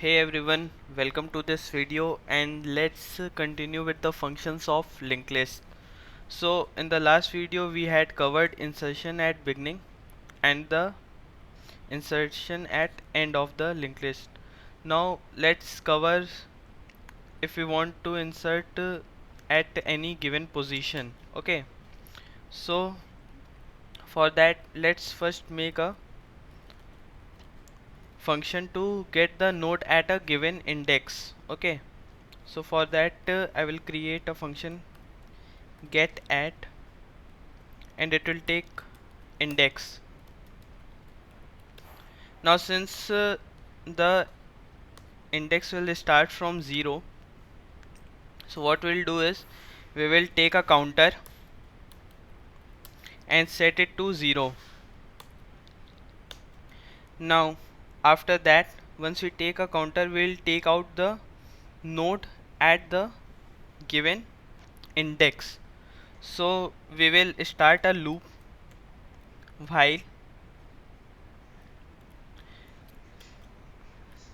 Hey everyone, welcome to this video and let's continue with the functions of linked list. So in the last video we had covered insertion at beginning and the insertion at end of the linked list. Now let's cover if we want to insert at any given position. Okay, so for that let's first make a function to get the node at a given index. Okay, so for that I will create a function get at and it will take index. Now since the index will start from 0, so what we'll do is we will take a counter and set it to 0. Now after that, once we take a counter, we'll take out the node at the given index. So we will start a loop while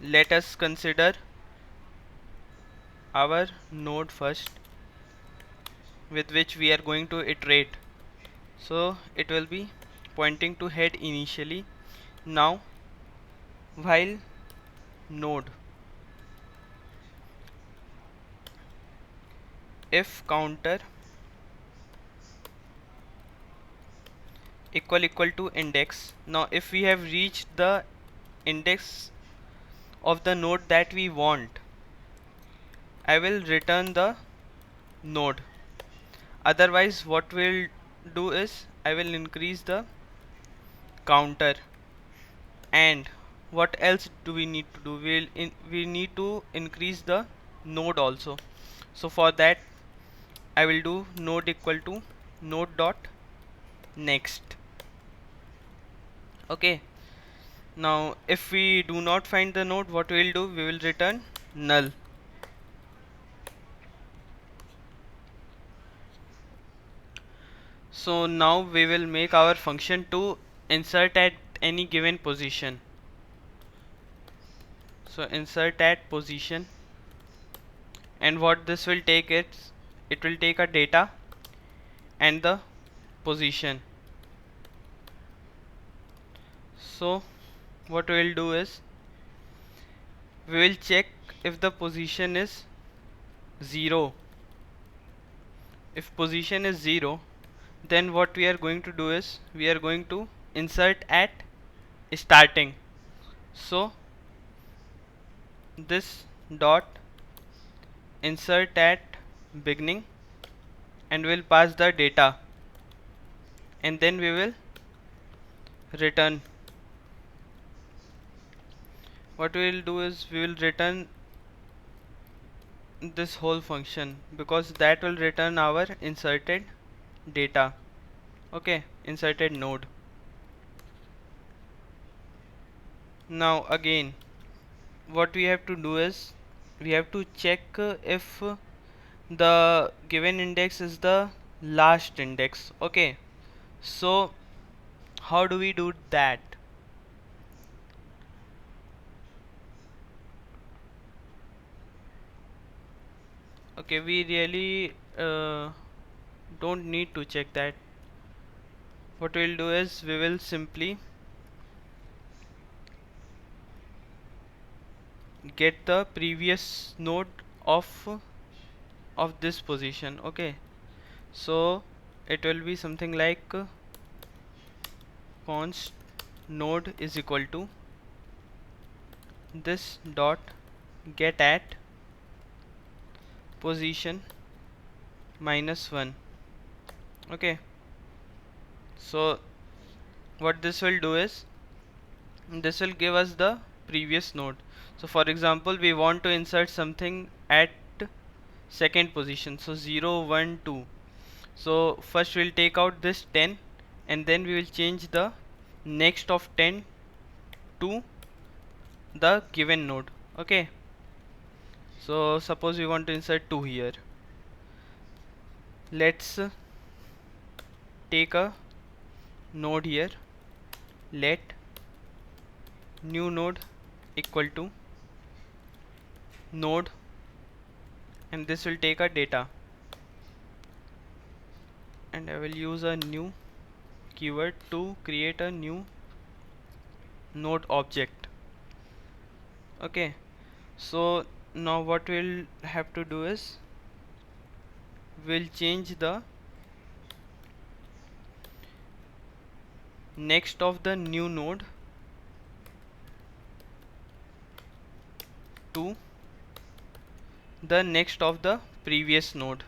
let us consider our node first with which we are going to iterate. So it will be pointing to head initially. Now while node if counter equal to index. Now if we have reached the index of the node that we want, I will return the node. Otherwise what we'll do is I will increase the counter. And what else do we need to do? We need to increase the node also. So for that I will do node equal to node dot next. Okay, now if we do not find the node, what we will do, we will return null. So now we will make our function to insert at any given position. So insert at position, and what this will take, it will take a data and the position. So what we will do is we will check if the position is 0. If position is 0, then what we are going to do is we are going to insert at starting. So this dot insert at beginning, and we'll pass the data, and then we will return. What we will do is we will return this whole function because that will return our inserted data. Okay, inserted node. Now again what we have to do is we have to check if the given index is the last index. Okay, so how do we do that? Okay, we really don't need to check that. What we'll do is we will simply get the previous node of this position. Okay, so it will be something like const node is equal to this dot get at position -1. Okay, so what this will do is this will give us the previous node. So for example, we want to insert something at second position, so 0 1 2. So first we'll take out this 10 and then we will change the next of 10 to the given node. Okay, so suppose we want to insert 2 here. Let's take a node here. Let new node equal to node, and this will take a data, and I will use a new keyword to create a new node object. Okay, so now what we'll have to do is we'll change the next of the new node to the next of the previous node.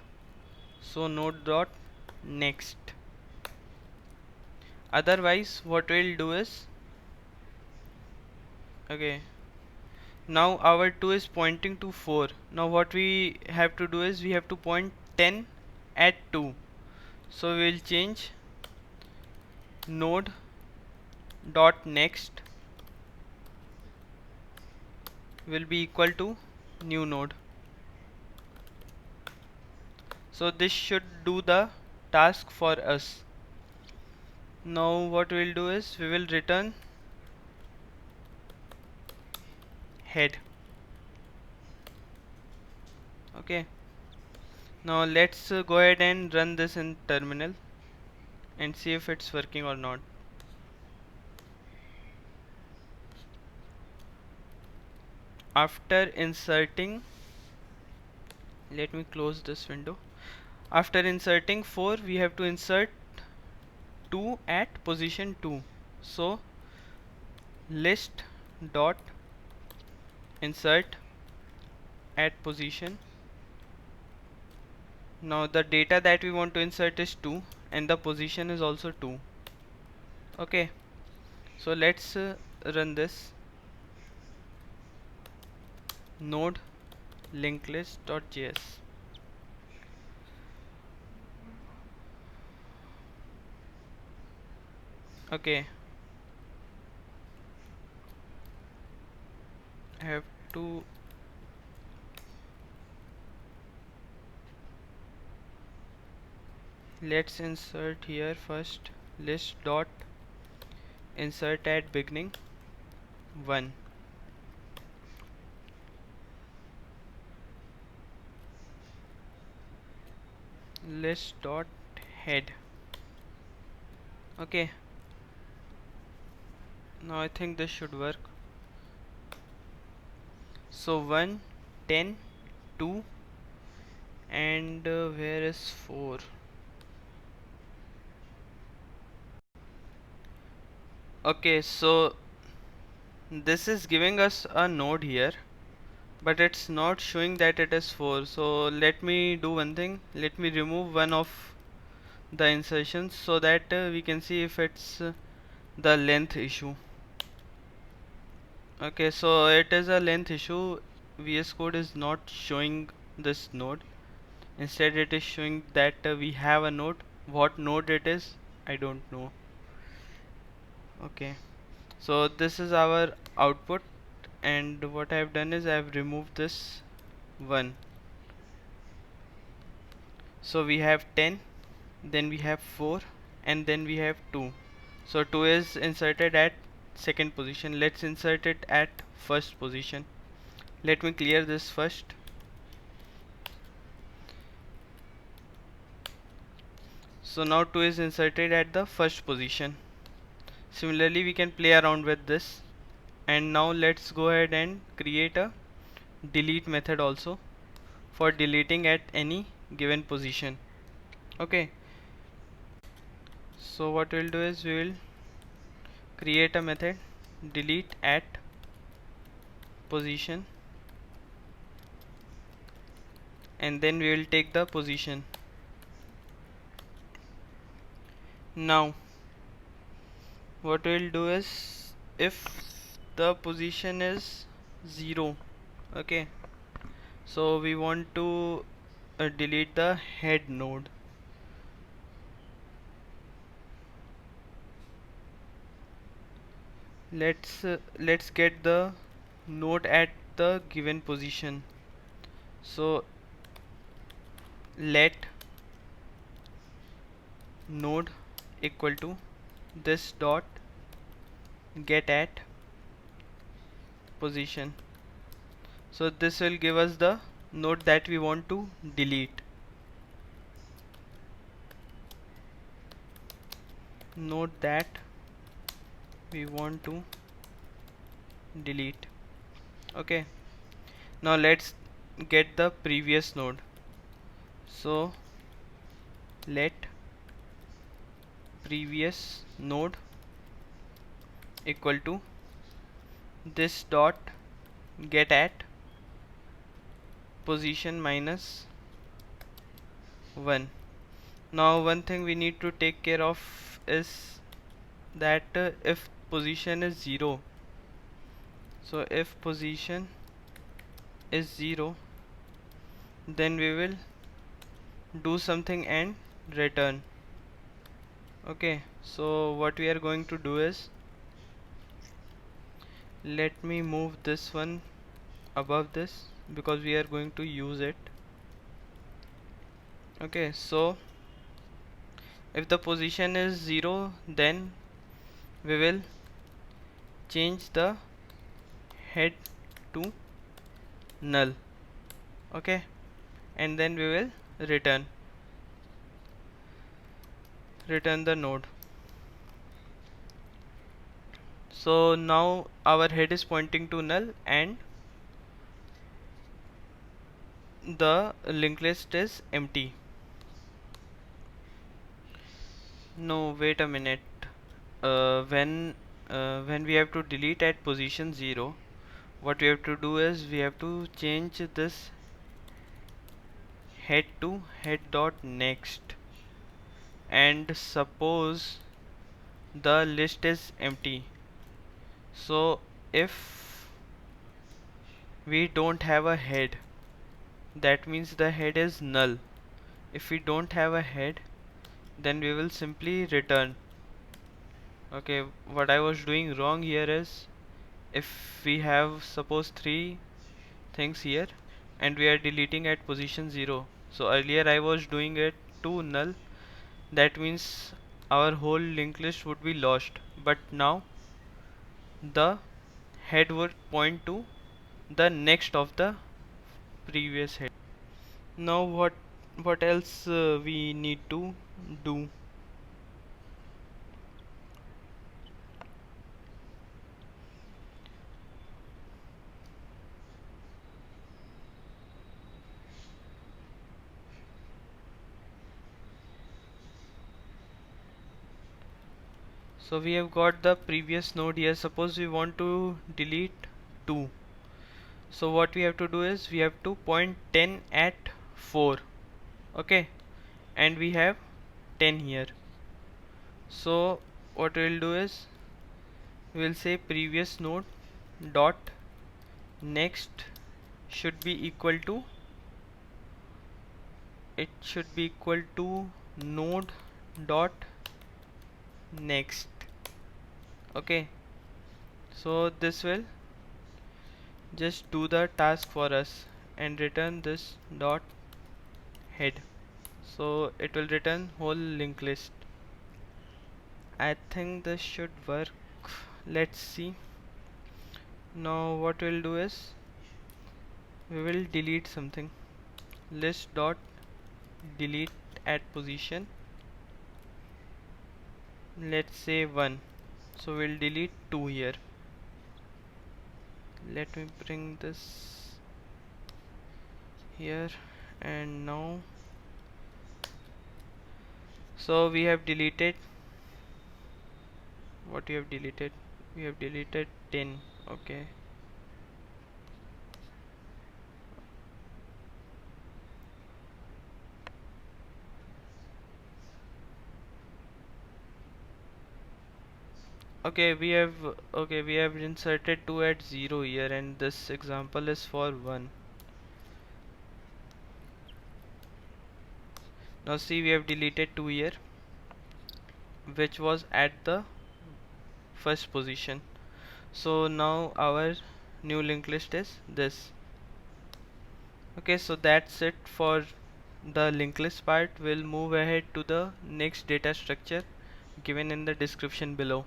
So node dot next. Otherwise what we'll do is, okay, now our 2 is pointing to 4. Now what we have to do is we have to point 10 at 2. So we'll change node dot next will be equal to new node. So this should do the task for us. Now what we'll do is we will return head. Okay, now let's go ahead and run this in terminal and see if it's working or not. After inserting, let me close this window. After inserting 4, we have to insert 2 at position 2. So list dot insert at position. Now the data that we want to insert is 2 and the position is also 2. Okay, so let's run this node linked list.js. Okay, I have to let's insert here first list dot insert at beginning 1. List dot head. Okay, now I think this should work. So 1, 10, 2, and where is 4? Okay, so this is giving us a node here, but it's not showing that it is 4. So let me do one thing. Let me remove one of the insertions so that we can see if it's the length issue. Okay, so it is a length issue. VS Code is not showing this node. Instead it is showing that we have a node. What node it is, I don't know. Okay, so this is our output, and what I have done is I have removed this 1. So we have 10, then we have 4, and then we have 2. So 2 is inserted at second position. Let's insert it at first position. Let me clear this first. So now 2 is inserted at the first position. Similarly we can play around with this, and now let's go ahead and create a delete method also for deleting at any given position. Okay, so what we'll do is we will create a method delete at position, and then we will take the position. Now what we'll do is if the position is 0, okay, so we want to delete the head node. Let's get the node at the given position. So let node equal to this dot get at position. So this will give us the node that we want to delete. Node that we want to delete. Okay, now let's get the previous node. So let previous node equal to this dot get at position minus 1. Now one thing we need to take care of is that if position is 0, so if position is 0, then we will do something and return. Okay, so what we are going to do is, let me move this one above this because we are going to use it. Okay, so if the position is 0, then we will change the head to null. Okay, and then we will return the node. So now our head is pointing to null and the linked list is empty. No, wait a minute. When we have to delete at position 0, what we have to do is we have to change this head to head dot next, and suppose the list is empty. So if we don't have a head, that means the head is null. If we don't have a head, then we will simply return. Okay, what I was doing wrong here is, if we have suppose 3 things here and we are deleting at position 0, so earlier I was doing it to null, that means our whole linked list would be lost, but now the head would point to the next of the previous head. Now what else we need to do? So we have got the previous node here. Suppose we want to delete 2. So what we have to do is we have to point 10 at 4. Okay, and we have 10 here. So what we will do is we will say previous node dot next should be equal to, it should be equal to node dot next. Okay, so this will just do the task for us and return this dot head. So it will return whole linked list. I think this should work. Let's see. Now what we'll do is we will delete something. List dot delete at position, let's say 1. So we'll delete 2 here. Let me bring this here, and now so we have deleted, what we have deleted, we have deleted 10. Okay, we have inserted 2 at 0 here, and this example is for 1. Now see, we have deleted 2 here, which was at the first position. So now our new linked list is this. Okay, so that's it for the linked list part. We'll move ahead to the next data structure given in the description below.